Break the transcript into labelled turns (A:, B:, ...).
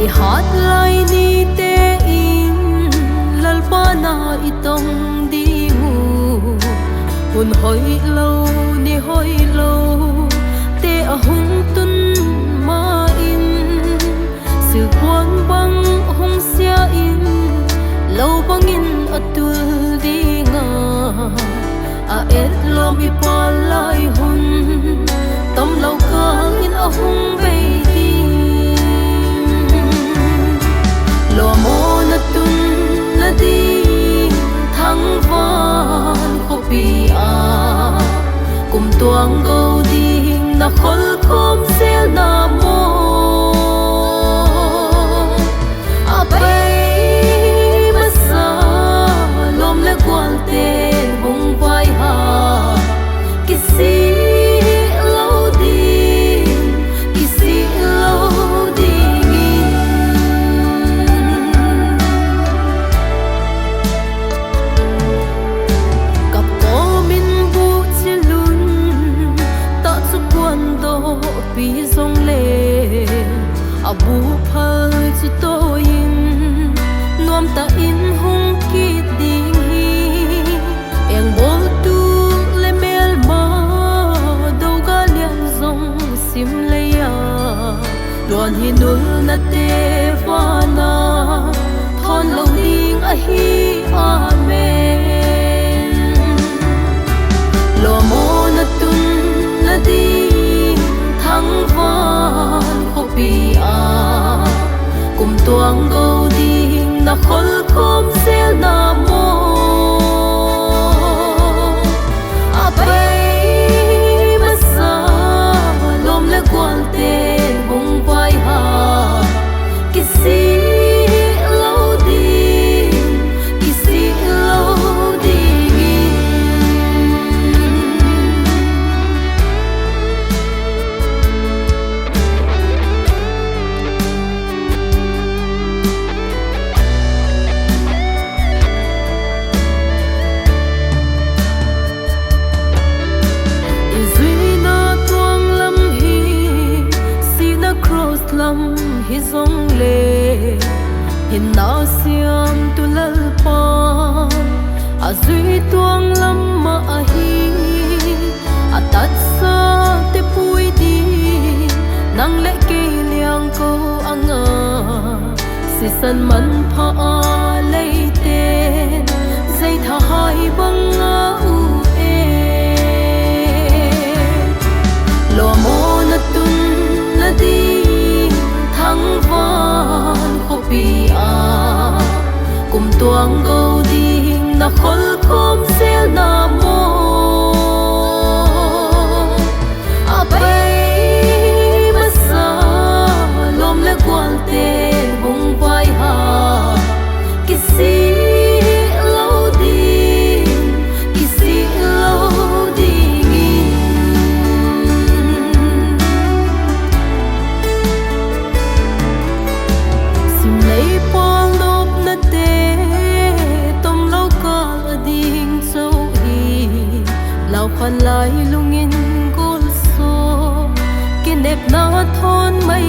A: hát lại ni te in lalpa na itong di ngu hun hoi lâu ni hoi lâu te ahung tun ma in sự quan băng hung sia in lâu băng in atul đi nga a et lom i pa lai hun tâm lâu kang in ahung bay đi lo mo na tun na đi thăng van ko pi a kum tuang go đi na khol khom sel na mo a bay ma sa lom le kwal te bung vai ha kisi lo đi kisi lo đi cặp có min bu chi lun ta su quan do pi song le abu phal chu to in nuam ta in hung ki ding hi eng bol tu le mel ma do ga lian zong sim le ya don hi nul na te va na thon lo ding a hi amen lo mo na tun na di thăng van ko pi a kum tuang go ding na khol khom sel na mo a bay ma sa lom le kwal te bung vai ha kisi lo ding kisi lo ding lam hi zong le hin na siam tu lal pa a zui tuang lam ma a hi a tat sa te pui di nang le ke liang ko anga si san man pha a le te zai tha hai bang a u e lo mo na tun na di thăng van ko pi a kum tuang go ding na khol khom sel na mo a bay ma sa lom le kwal te bung vai ha kisi lo ding kisi lo ding sim lei pol lop na te tom lo ka ding so hi lau khan lai lungin gol so kinep na thon mai